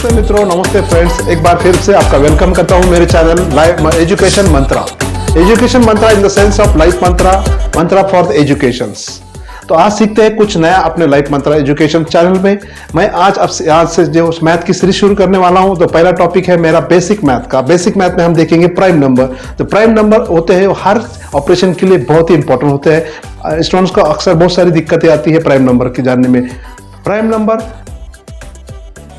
नमस्ते मित्रों, नमस्ते फ्रेंड्स, एक बार फिर से आपका वेलकम करता हूं मेरे channel life education Mantra. Education Mantra in the sense of life Mantra, Mantra for the educations. तो आज सीखते हैं कुछ नया अपने लाइफ मंत्रा एजुकेशन चैनल में। मैं आज से जो मैथ की सीरीज शुरू करने वाला हूं, तो पहला टॉपिक है मेरा बेसिक मैथ का। बेसिक मैथ में हम देखेंगे प्राइम नंबर। तो प्राइम नंबर होते हैं हर ऑपरेशन के लिए बहुत ही इंपॉर्टेंट होते हैं। स्टूडेंट्स को अक्सर बहुत सारी दिक्कतें आती है प्राइम नंबर के जानने में। प्राइम नंबर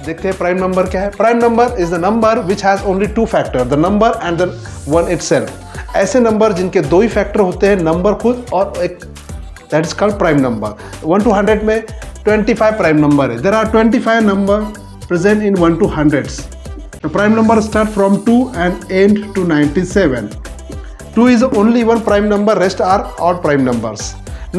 देखते हैं प्राइम नंबर क्या है। Prime number is the number which has only two factor, the number and the one itself. ऐसे नंबर जिनके दो ही फैक्टर होते हैं, नंबर खुद और एक, that is called prime number. 1 to 100 में 25 प्राइम नंबर है। There are 25 number present in 1 to 100s। The prime number start from 2 and end to 97. 2 is the only one prime number, rest are odd prime numbers.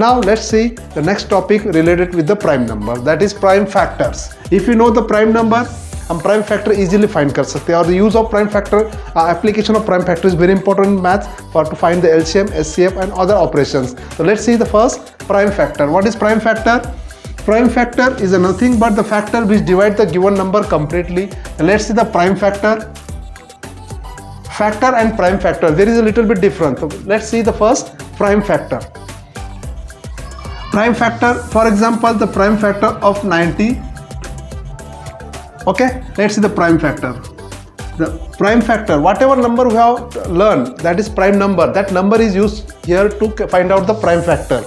Now let's see the next topic related with the prime number, that is prime factors. If you know the prime number, हम prime factor easily find कर सकते हैं। और the use of prime factor, application of prime factor is very important in math for to find the LCM, SCF and other operations. So let's see the first prime factor. What is prime factor? Prime factor is nothing but the factor which divide the given number completely. Let's see the prime factor. Factor and prime factor, there is a little bit different. So let's see the first prime factor. Prime factor, for example, the prime factor of 90. Okay, let's see the prime factor. The prime factor, whatever number we have learned, that is prime number. That number is used here to find out the prime factor.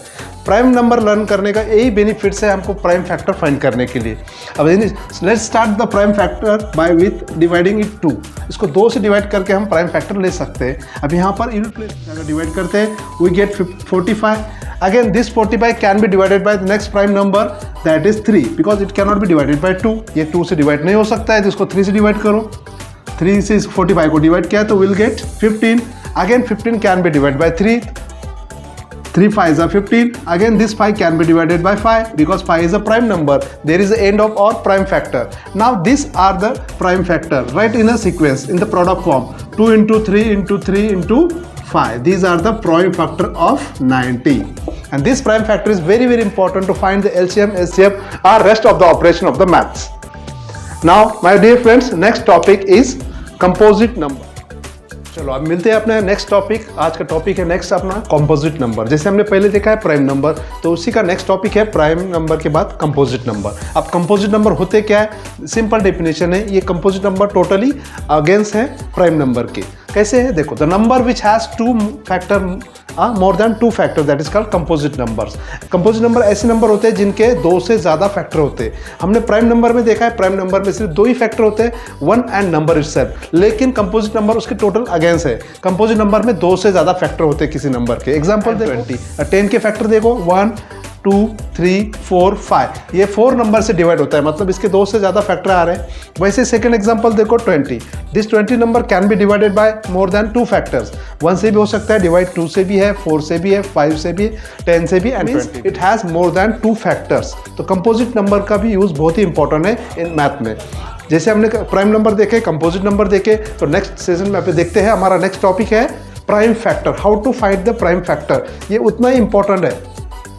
Prime number learn करने का यही benefits है हमको prime factor find करने के लिए। अब let's start the prime factor bye with dividing it 2। इसको 2 से डिवाइड करके हम प्राइम फैक्टर ले सकते हैं। अब यहाँ पर यूनिट प्लेस अगर डिवाइड करते हैं, we get 45। Again this 45 can be divided by the next prime number, that is 3, because it can not be divided by 2। ये 2 से डिवाइड नहीं हो सकता है, तो इसको 3 से डिवाइड करो। 3 से 45 को डिवाइड किया तो will get 15। Again 15 can be divide by 3, 3 5s are 15. Again this 5 can be divided by 5 because 5 is a prime number. There is the end of our prime factor. Now these are the prime factor, right, in a sequence in the product form, 2 into 3 into 3 into 5. These are the prime factor of 90. And this prime factor is very important to find the LCM, SCF or rest of the operation of the maths. Now my dear friends, next topic is composite number. चलो अब मिलते हैं अपने next topic. आज का topic है next अपना composite number. जैसे हमने पहले देखा है प्राइम नंबर, तो उसी का नेक्स्ट टॉपिक है प्राइम नंबर के बाद कंपोजिट नंबर। अब कंपोजिट नंबर होते क्या है, सिंपल डेफिनेशन है, ये कंपोजिट नंबर टोटली अगेंस्ट है प्राइम नंबर के। कैसे है देखो, the number which has 2 factor more than 2 factor, that is called composite numbers. Composite number ऐसे नंबर होते हैं जिनके 2 से ज़्यादा फैक्टर होते हैं। हमने प्राइम नंबर में देखा है, प्राइम नंबर में सिर्फ 2 ही फैक्टर होते हैं, 1 एंड नंबर इटसेल्फ। लेकिन कंपोजिट नंबर उसके टोटल अगेंस्ट है। कंपोजिट नंबर में 2 से ज़्यादा फैक्टर होते हैं किसी नंबर के। एग्जाम्पल देखो, 10 के फैक्टर देखो, 1 2 3 4 5, ये 4 नंबर से डिवाइड होता है, मतलब इसके 2 से ज़्यादा फैक्टर आ रहे हैं। वैसे सेकंड एग्जांपल देखो 20, this 20 number can be divided bye more than 2 factors. 1 से भी हो सकता है डिवाइड, 2 से भी है, 4 से भी है, 5 से भी, 10 से भी, and it has more than 2 factors. तो कंपोजिट नंबर का भी यूज़ बहुत ही इंपॉर्टेंट है इन मैथ में। जैसे हमने प्राइम नंबर देखे, कंपोजिट नंबर देखे, तो नेक्स्ट सेशन में आप देखते हैं हमारा नेक्स्ट टॉपिक है prime factor, how to find the prime factor. ये उतना ही इंपॉर्टेंट है।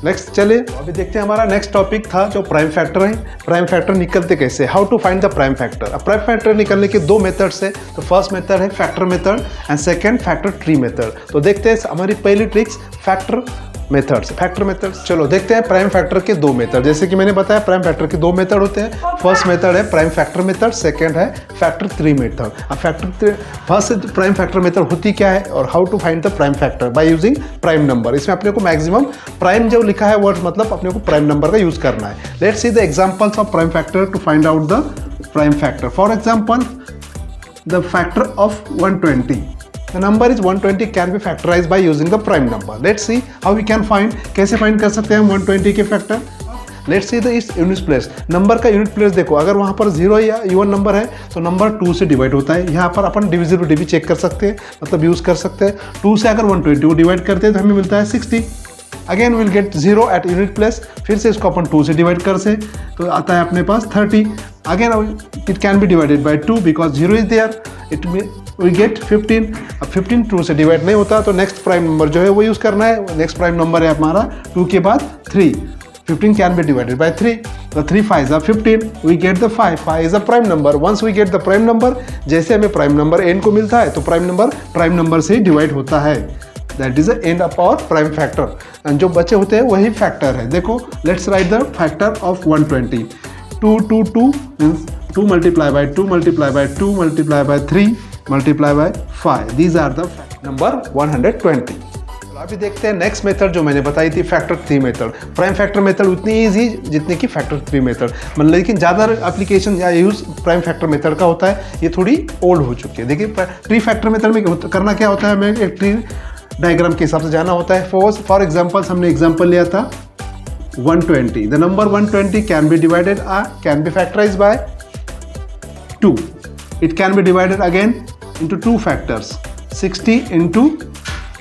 नेक्स्ट चलिए अभी देखते हैं, हमारा नेक्स्ट टॉपिक था जो प्राइम फैक्टर है। प्राइम फैक्टर निकलते कैसे, how to find the prime factor. अब प्राइम फैक्टर निकलने के 2 मेथड्स है। तो फर्स्ट मेथड है factor method and second factor tree method. तो देखते हैं हमारी पहली tricks factor methods. Factor methods, चलो देखते हैं प्राइम फैक्टर के 2 मेथड। जैसे कि मैंने बताया प्राइम फैक्टर के 2 मेथड होते हैं। फर्स्ट मेथड है प्राइम फैक्टर मेथड, सेकंड है फैक्टर ट्री मेथड। अब फर्स्ट प्राइम फैक्टर मेथड होती क्या है और how to find the prime factor by using prime number. इसमें अपने को मैक्सिमम प्राइम जो लिखा है वर्ड, मतलब अपने को प्राइम नंबर का यूज करना है। Let's see the examples of prime factor to find out the prime factor. For example the factor of 120, the number is 120 can be factorized by using the prime number. Let's see how we can find, कैसे find कर सकते हैं हम 120 के factor. Let's see the इस unit place, number का unit place देखो, अगर वहाँ पर 0 या इवन नंबर है तो नंबर 2 से डिवाइड होता है। यहाँ पर अपन डिविजिबिलिटी भी चेक कर सकते हैं, मतलब यूज़ कर सकते हैं। 2 से अगर 120 को डिवाइड करते हैं तो हमें मिलता है 60। Again will get 0 at unit place, फिर से इसको अपन 2 से डिवाइड कर से तो आता है अपने पास 30। Again it can be divided by 2 because 0 is there, it we get 15। अब 15 2 से डिवाइड नहीं होता तो नेक्स्ट प्राइम नंबर जो है वो यूज़ करना है। नेक्स्ट प्राइम नंबर है हमारा 2 के बाद 3। 15 can be divided by 3. The 3 5s are 15. We get the 5. 5 is a prime number. Once we get the prime number, जैसे हमें prime number n को मिलता है तो prime number से डिवाइड होता है. That is the end of our prime factor. And जो बचे होते हैं वही factor है. देखो, let's write the factor of 120. 2 2 2 means 2 multiply by 2 multiply by 2 multiply by 3 multiply by 5. These are the number 120. अभी देखते हैं नेक्स्ट मेथड जो मैंने बताई थी, factor 3 method. Prime factor method उतनी ईजी जितनी कि फैक्टर 3 मेथड, मतलब लेकिन ज़्यादा एप्लीकेशन या यूज़ प्राइम फैक्टर मेथड का होता है. ये थोड़ी ओल्ड हो चुकी है. देखिए ट्री फैक्टर मेथड में करना क्या होता है, हमें एक ट्री डायग्राम के हिसाब से जाना होता है. फॉर एग्जाम्पल्स हमने एग्जाम्पल लिया था 120. The number 120 can be divided can be factorise by 2. It can be divided again into 2 factors, 60 into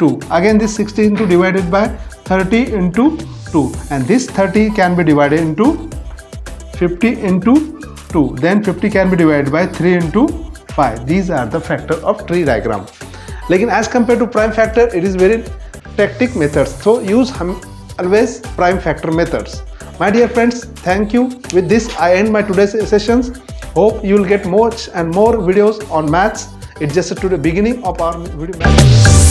2. Again this 60 into divided by 30 into 2, and this 30 can be divided into 50 into 2. Then 50 can be divided by 3 into 5. These are the factor of tree diagram. लेकिन as compared to prime factor, it is very tactic methods. So use always prime factor methods. My dear friends, thank you. With this I end my today's sessions. Hope you will get more and more videos on maths. It's just to the beginning of our video maths.